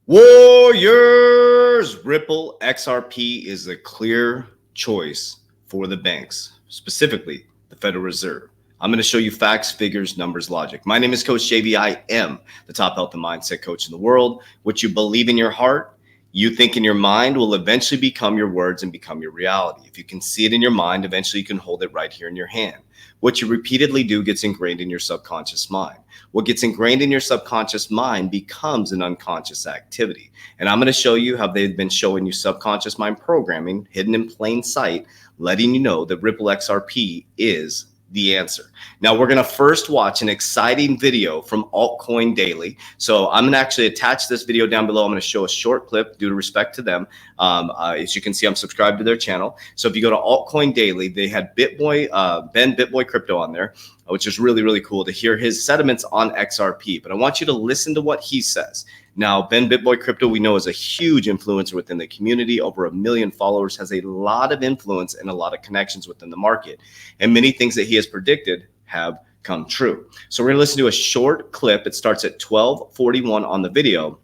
Warriors, Ripple XRP is a clear choice for the banks, specifically the Federal Reserve. I'm going to show you facts, figures, numbers, logic. My name is Coach JV. I am the top health and mindset coach in the world. What you believe in your heart, you think in your mind will eventually become your words and become your reality. If you can see it in your mind, eventually you can hold it right here in your hand. What you repeatedly do gets ingrained in your subconscious mind. What gets ingrained in your subconscious mind becomes an unconscious activity. And I'm going to show you how they've been showing you subconscious mind programming hidden in plain sight, letting you know that Ripple XRP is the answer. Now we're going to first watch an exciting video from Altcoin Daily. So I'm going to actually attach this video down below. I'm going to show a short clip due to respect to them. As you can see, I'm subscribed to their channel. So if you go to Altcoin Daily, they had Ben BitBoy Crypto on there, which is really, really cool to hear his sentiments on XRP. But I want you to listen to what he says. Now, Ben BitBoy Crypto, we know, is a huge influencer within the community. Over 1 million followers, has a lot of influence and a lot of connections within the market. And many things that he has predicted have come true. So we're going to listen to a short clip. It starts at 12:41 on the video.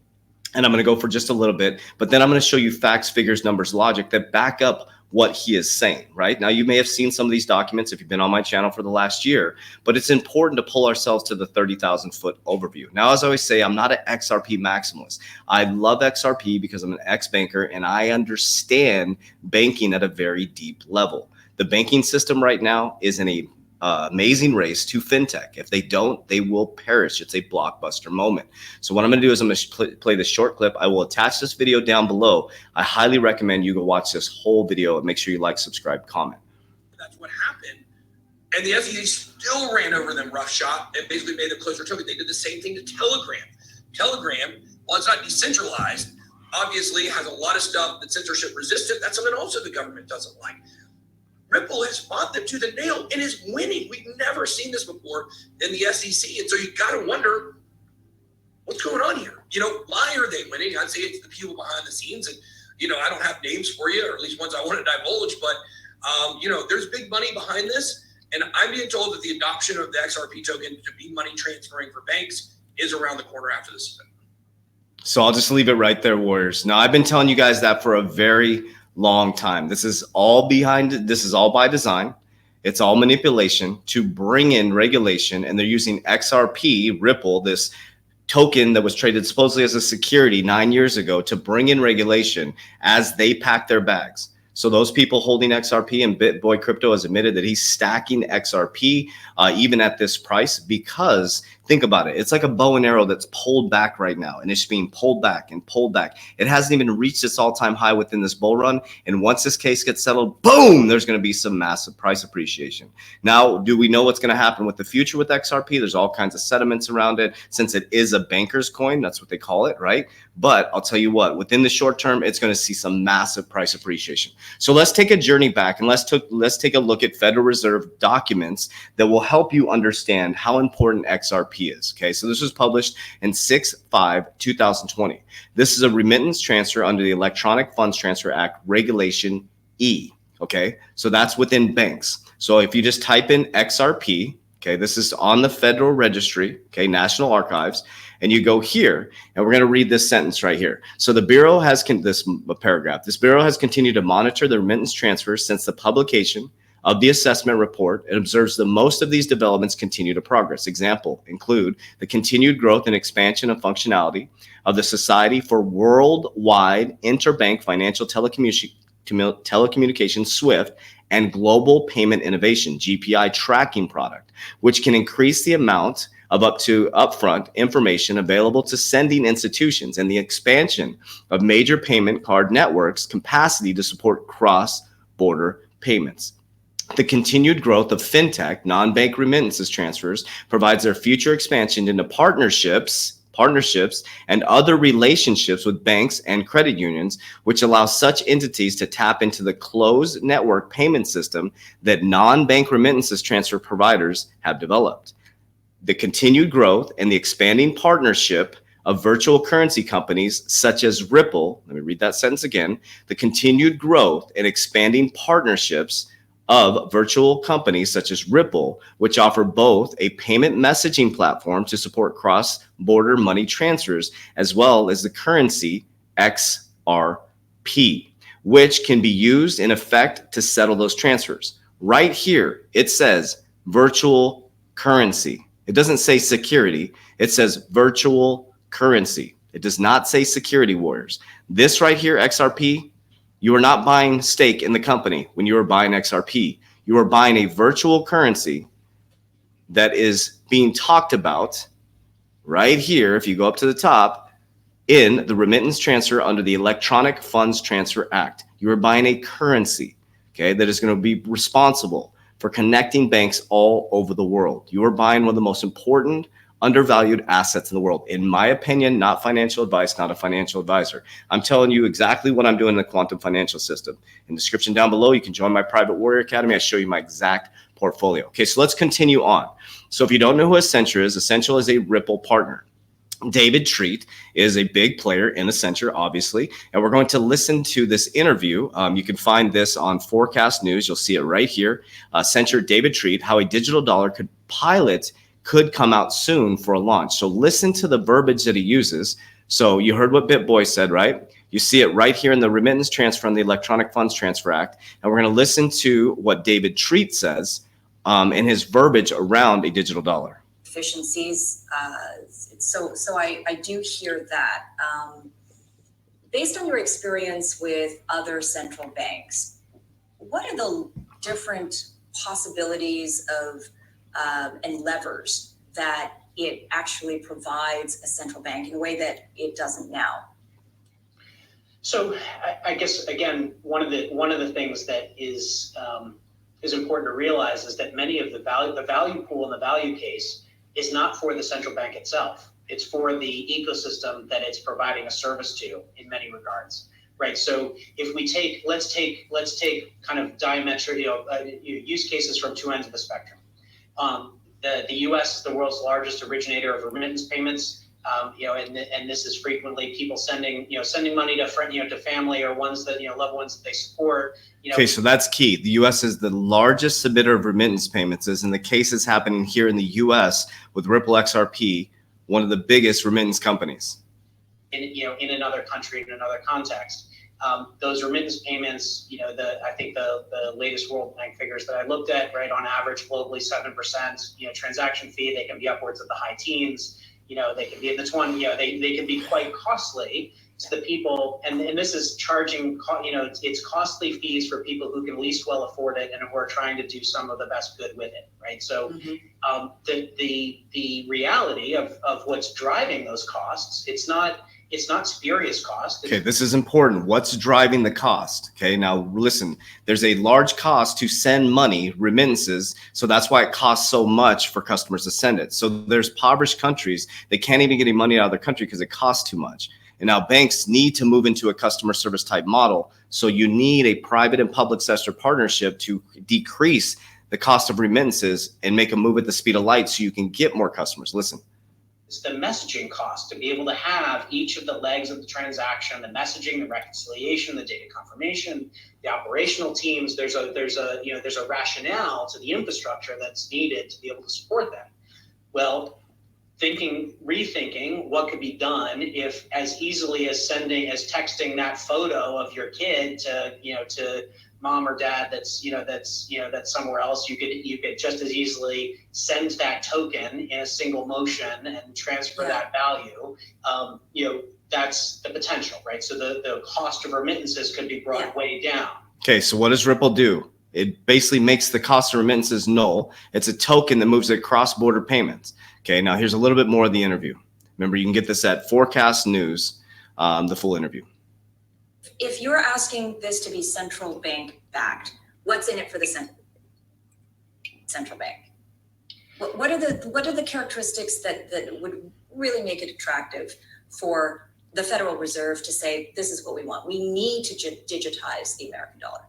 And I'm going to go for just a little bit, but then I'm going to show you facts, figures, numbers, logic that back up what he is saying, right? Now, you may have seen some of these documents if you've been on my channel for the last year, but it's important to pull ourselves to the 30,000 foot overview. Now, as I always say, I'm not an XRP maximalist. I love XRP because I'm an ex-banker and I understand banking at a very deep level. The banking system right now is in a amazing race to fintech. If they don't, they will perish. It's a blockbuster moment. So what I'm going to do is I'm going to play this short clip. I will attach this video down below. I highly recommend you go watch this whole video and make sure you like, subscribe, comment. That's what happened. And the SEC still ran over them roughshod and basically made them close their token. They did the same thing to Telegram. Telegram, while it's not decentralized, obviously has a lot of stuff that's censorship resistant. That's something also the government doesn't like. Ripple has fought them to the nail and is winning. We've never seen this before in the SEC. And so you got to wonder what's going on here. You know, why are they winning? I'd say it's the people behind the scenes. And, you know, I don't have names for you, or at least ones I want to divulge. But, you know, there's big money behind this. And I'm being told that the adoption of the XRP token to be money transferring for banks is around the corner after this event. So I'll just leave it right there, Warriors. Now, I've been telling you guys that for a very long time. This is all by design. It's all manipulation to bring in regulation. And they're using XRP, Ripple, this token that was traded supposedly as a security 9 years ago, to bring in regulation as they pack their bags. So those people holding XRP, and BitBoy Crypto has admitted that he's stacking XRP even at this price, because think about it. It's like a bow and arrow that's pulled back right now, and it's being pulled back and pulled back. It hasn't even reached its all-time high within this bull run. And once this case gets settled, boom, there's going to be some massive price appreciation. Now, do we know what's going to happen with the future with XRP? There's all kinds of sentiments around it. Since it is a banker's coin, that's what they call it, right? But I'll tell you what, within the short term, it's going to see some massive price appreciation. So let's take a journey back and let's take a look at Federal Reserve documents that will help you understand how important XRP is. Okay, so this was published in 6/5/2020. This is a remittance transfer under the Electronic Funds Transfer Act Regulation E. Okay, so that's within banks. So if you just type in XRP, okay, this is on the Federal Registry, okay, National Archives, and you go here, and we're going to read this sentence right here. So the Bureau has this Bureau has continued to monitor the remittance transfers since the publication of the assessment report and observes that most of these developments continue to progress. Example include the continued growth and expansion of functionality of the Society for Worldwide Interbank Financial Telecommunications, SWIFT, and Global Payment Innovation, GPI tracking product, which can increase the amount of up to upfront information available to sending institutions, and the expansion of major payment card networks' capacity to support cross-border payments. The continued growth of fintech, non-bank remittances transfers, provides their future expansion into partnerships, and other relationships with banks and credit unions, which allow such entities to tap into the closed network payment system that non-bank remittances transfer providers have developed. The continued growth and the expanding partnership of virtual currency companies such as Ripple, let me read that sentence again, the continued growth and expanding partnerships of virtual companies such as Ripple, which offer both a payment messaging platform to support cross-border money transfers, as well as the currency Xrp, which can be used in effect to settle those transfers. Right here, it says virtual currency. It doesn't say security. It says virtual currency. It does not say security warriors. This right here, Xrp, you are not buying stake in the company when you are buying Xrp. You are buying a virtual currency that is being talked about right here. If you go up to the top in the remittance transfer under the Electronic Funds Transfer Act, you are buying a currency, okay, that is going to be responsible for connecting banks all over the world. You are buying one of the most important undervalued assets in the world. In my opinion, not financial advice, not a financial advisor. I'm telling you exactly what I'm doing in the quantum financial system. In the description down below, you can join my private warrior academy. I show you my exact portfolio. Okay, so let's continue on. So if you don't know who Accenture is a Ripple partner. David Treat is a big player in Accenture, obviously, and we're going to listen to this interview. You can find this on Forecast News. You'll see it right here. Accenture, David Treat, how a digital dollar could come out soon for a launch. So listen to the verbiage that he uses. So you heard what BitBoy said, right? You see it right here in the remittance transfer and the Electronic Funds Transfer Act. And we're going to listen to what David Treat says in his verbiage around a digital dollar. Efficiencies. So I do hear that. Based on your experience with other central banks, what are the different possibilities of and levers that it actually provides a central bank in a way that it doesn't now? So I guess again, one of the things that is important to realize is that many of the value pool and the value case is not for the central bank itself. It's for the ecosystem that it's providing a service to in many regards, right? So if we let's take kind of use cases from two ends of the spectrum. The U.S. is the world's largest originator of remittance payments, and this is frequently people sending money to to family or ones that loved ones that they support. Okay, so that's key. The U.S. is the largest submitter of remittance payments, and the case is happening here in the U.S. with Ripple XRP, one of the biggest remittance companies. In another country, in another context. Those remittance payments, I think the latest World Bank figures that I looked at, right, on average globally 7%, transaction fee, they can be upwards of the high teens, they can be in the 20, they can be quite costly to the people, and this is charging, it's costly fees for people who can least well afford it and who are trying to do some of the best good with it, right? So the reality of what's driving those costs, it's not spurious cost. Okay, this is important. What's driving the cost? Okay, now listen, there's a large cost to send money, remittances, so that's why it costs so much for customers to send it. So there's impoverished countries, they can't even get any money out of their country because it costs too much. And now banks need to move into a customer service type model. So you need a private and public sector partnership to decrease the cost of remittances and make a move at the speed of light so you can get more customers. Listen. It's the messaging cost to be able to have each of the legs of the transaction, the messaging, the reconciliation, the data confirmation, the operational teams. There's a rationale to the infrastructure that's needed to be able to support that. Well, rethinking what could be done if as easily as texting that photo of your kid to mom or dad that's somewhere else, you could just as easily send that token in a single motion and transfer that value. That's the potential, right? So the cost of remittances could be brought way down. Okay, so what does Ripple do? It basically makes the cost of remittances null. It's a token that moves at cross-border payments. Okay, now here's a little bit more of the interview. Remember, you can get this at Forecast News, the full interview. If you're asking this to be central bank backed, what's in it for the central bank? What are the characteristics that would really make it attractive for the Federal Reserve to say, this is what we want? We need to digitize the American dollar.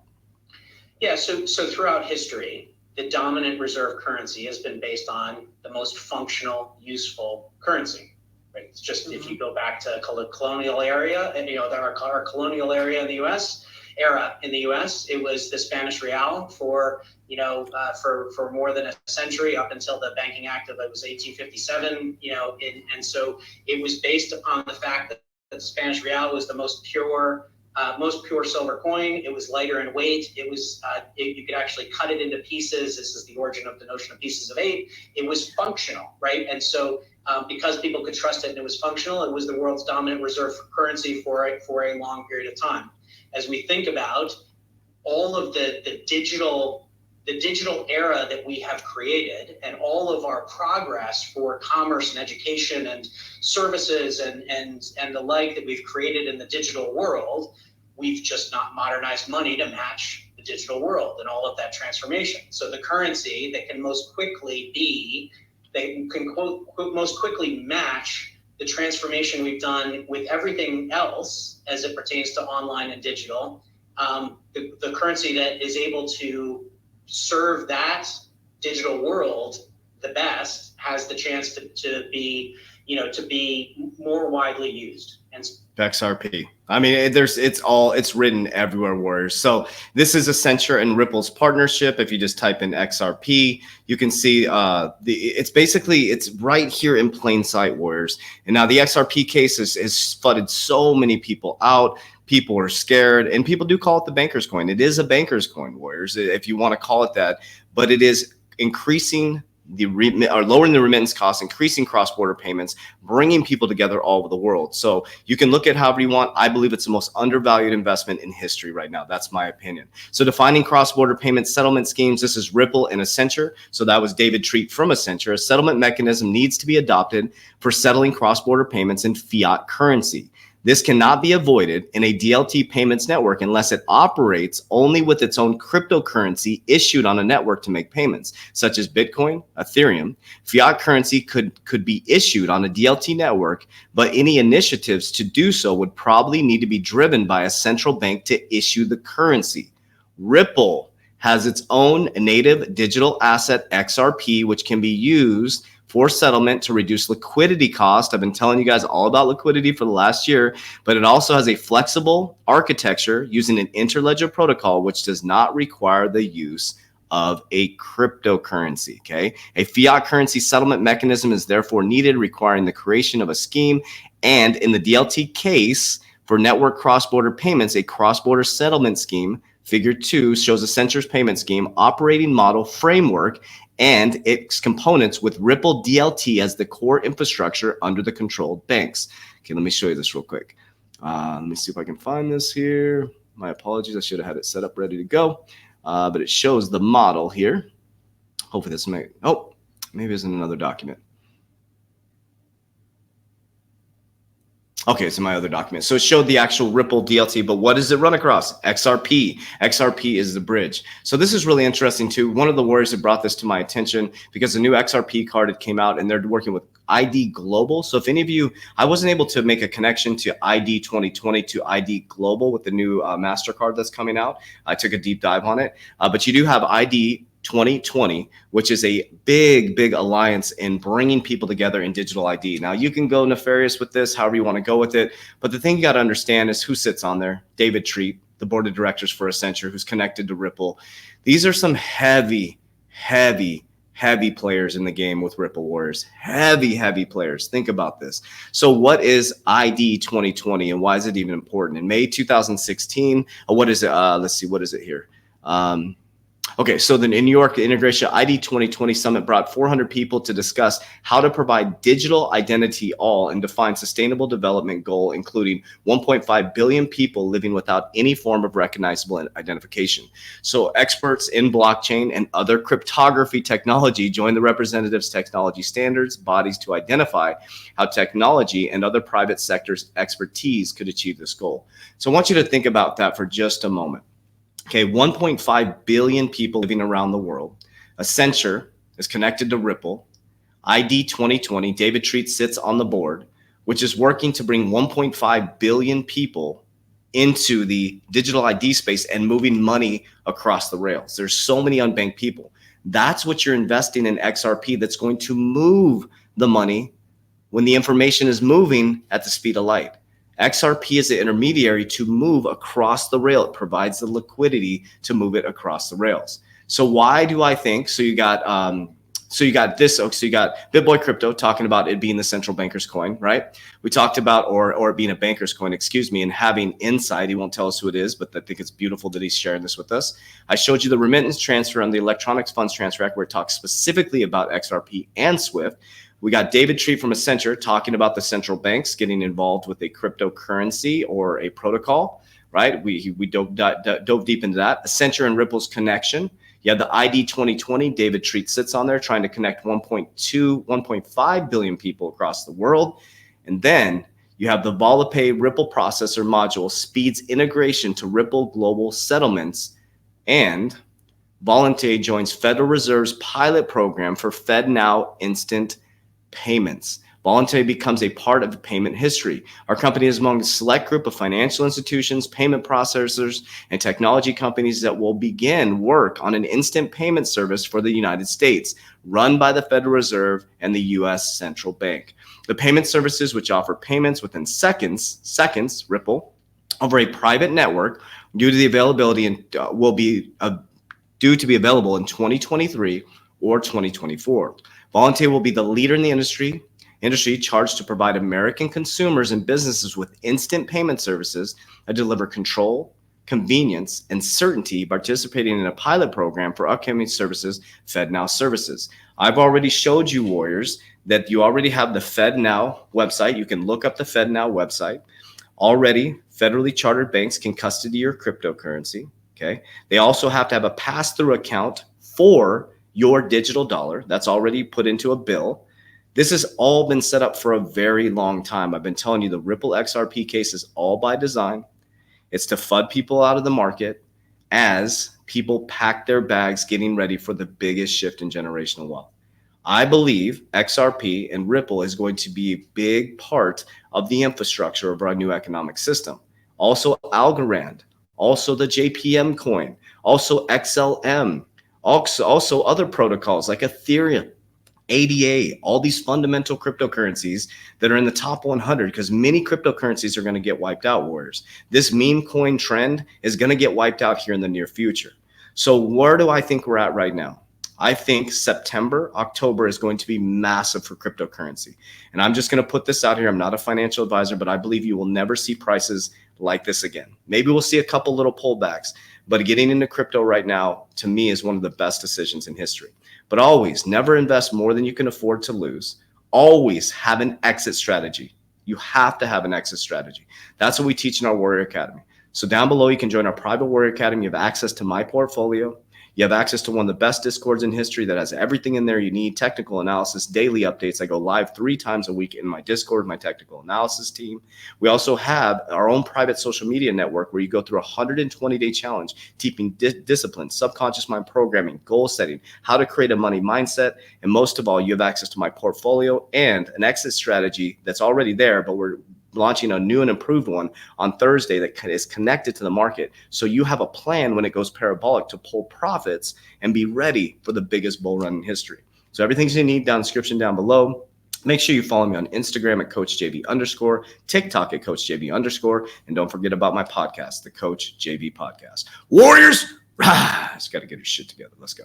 Yeah, so throughout history, the dominant reserve currency has been based on the most functional, useful currency. Right? It's just if you go back to colonial area, and our colonial area in the U.S., era in the U.S. It was the Spanish real for more than a century, up until the Banking Act of, it was 1857. And so it was based upon the fact that the Spanish real was the most pure silver coin. It was lighter in weight. It was you could actually cut it into pieces. This is the origin of the notion of pieces of eight. It was functional, right? And so because people could trust it and it was functional, it was the world's dominant reserve currency for a long period of time. As we think about all of the digital era that we have created, and all of our progress for commerce and education and services and the like that we've created in the digital world, we've just not modernized money to match the digital world and all of that transformation. So the currency that can most quickly most quickly match the transformation we've done with everything else as it pertains to online and digital, the currency that is able to serve that digital world the best has the chance to be more widely used. And XRP. I mean, it's written everywhere, Warriors. So this is Accenture and Ripple's partnership. If you just type in XRP, you can see it's right here in plain sight, Warriors. And now the XRP case has flooded so many people out. People are scared, and people do call it the banker's coin. It is a banker's coin, Warriors, if you want to call it that, but it is increasing lowering the remittance costs, increasing cross-border payments, bringing people together all over the world. So you can look at however you want. I believe it's the most undervalued investment in history right now. That's my opinion. So defining cross-border payment settlement schemes, this is Ripple and Accenture. So that was David Treat from Accenture. A settlement mechanism needs to be adopted for settling cross-border payments in fiat currency. This cannot be avoided in a DLT payments network unless it operates only with its own cryptocurrency issued on a network to make payments, such as Bitcoin, Ethereum. Fiat currency could be issued on a DLT network, but any initiatives to do so would probably need to be driven by a central bank to issue the currency. Ripple has its own native digital asset, XRP, which can be used for settlement to reduce liquidity cost. I've been telling you guys all about liquidity for the last year, but it also has a flexible architecture using an interledger protocol, which does not require the use of a cryptocurrency, okay? A fiat currency settlement mechanism is therefore needed, requiring the creation of a scheme. And in the DLT case, for network cross-border payments, a cross-border settlement scheme, Figure 2 shows Accenture's payment scheme, operating model framework, and its components with Ripple DLT as the core infrastructure under the controlled banks. Okay, let me show you this real quick. Let me see if I can find this here. My apologies, I should have had it set up ready to go, but it shows the model here. Hopefully this may, maybe it's in another document. Okay, it's in my other document. So it showed the actual Ripple DLT, but what does it run across? XRP. XRP is the bridge. So this is really interesting too. One of the Warriors that brought this to my attention because the new XRP card had came out and they're working with ID Global. So if any of you, I wasn't able to make a connection to ID 2020 to ID Global with the new MasterCard that's coming out. I took a deep dive on it, but you do have ID 2020, which is a big alliance in bringing people together in digital ID. Now, you can go nefarious with this, however you want to go with it. But the thing you got to understand is who sits on there. David Treat, the board of directors for Accenture, who's connected to Ripple. These are some heavy players in the game with Ripple, Warriors. Heavy players. Think about this. So what is ID 2020 and why is it even important? In May 2016, what is it? Let's see, what is it here? Okay, so in New York, the Integration ID 2020 Summit brought 400 people to discuss how to provide digital identity all and define sustainable development goal, including 1.5 billion people living without any form of recognizable identification. So experts in blockchain and other cryptography technology joined the representatives' technology standards bodies to identify how technology and other private sectors' expertise could achieve this goal. So I want you to think about that for just a moment. Okay, 1.5 billion people living around the world. Accenture is connected to Ripple. ID 2020, David Treat sits on the board, which is working to bring 1.5 billion people into the digital ID space and moving money across the rails. There's so many unbanked people. That's what you're investing in XRP that's going to move the money when the information is moving at the speed of light. XRP is the intermediary to move across the rail. It provides the liquidity to move it across the rails. So why do I think? So you got this. So you got BitBoy Crypto talking about it being the central banker's coin, right? We talked about or it being a banker's coin, excuse me, and having insight. He won't tell us who it is, but I think it's beautiful that he's sharing this with us. I showed you the remittance transfer on the electronics funds transfer act, where it talks specifically about XRP and SWIFT. We got David Treat from Accenture talking about the central banks getting involved with a cryptocurrency or a protocol, right? We dove deep into that. Accenture and Ripple's connection. You have the ID 2020. David Treat sits on there trying to connect 1.5 billion people across the world. And then you have the VolaPay Ripple processor module speeds integration to Ripple global settlements, and Volante joins Federal Reserve's pilot program for FedNow instant payments. Volante becomes a part of the payment history. Our company is among a select group of financial institutions, payment processors, and technology companies that will begin work on an instant payment service for the United States, run by the Federal Reserve and the U.S. Central Bank. The payment services, which offer payments within seconds, Ripple, over a private network, due to the availability and will be due to be available in 2023 or 2024. Volante will be the leader in the industry charged to provide American consumers and businesses with instant payment services that deliver control, convenience, and certainty, participating in a pilot program for upcoming services, FedNow services. I've already showed you, Warriors, that you already have the FedNow website. You can look up the FedNow website. Already, federally chartered banks can custody your cryptocurrency. Okay. They also have to have a pass-through account for your digital dollar. That's already put into a bill. This has all been set up for a very long time. I've been telling you the Ripple XRP case is all by design. It's to FUD people out of the market as people pack their bags getting ready for the biggest shift in generational wealth. I believe XRP and Ripple is going to be a big part of the infrastructure of our new economic system. Also Algorand, also the JPM coin, also XLM, also other protocols like Ethereum, ADA, all these fundamental cryptocurrencies that are in the top 100, because many cryptocurrencies are going to get wiped out, Warriors. This meme coin trend is going to get wiped out here in the near future. So where do I think we're at right now? I think September, October is going to be massive for cryptocurrency. And I'm just going to put this out here. I'm not a financial advisor, but I believe you will never see prices like this again. Maybe we'll see a couple little pullbacks, but getting into crypto right now, to me, is one of the best decisions in history. But always, never invest more than you can afford to lose. Always have an exit strategy. You have to have an exit strategy. That's what we teach in our Warrior Academy. So down below, you can join our private Warrior Academy. You have access to my portfolio. You have access to one of the best Discords in history that has everything in there you need, technical analysis, daily updates. I go live 3 times a week in my Discord, my technical analysis team. We also have our own private social media network where you go through a 120-day challenge, teaching discipline, subconscious mind programming, goal setting, how to create a money mindset. And most of all, you have access to my portfolio and an exit strategy that's already there, but we're launching a new and improved one on Thursday that is connected to the market. So you have a plan when it goes parabolic to pull profits and be ready for the biggest bull run in history. So everything you need down in the description down below. Make sure you follow me on Instagram at CoachJV_, TikTok at CoachJV_, and don't forget about my podcast, the Coach JV Podcast. Warriors, just got to get your shit together. Let's go.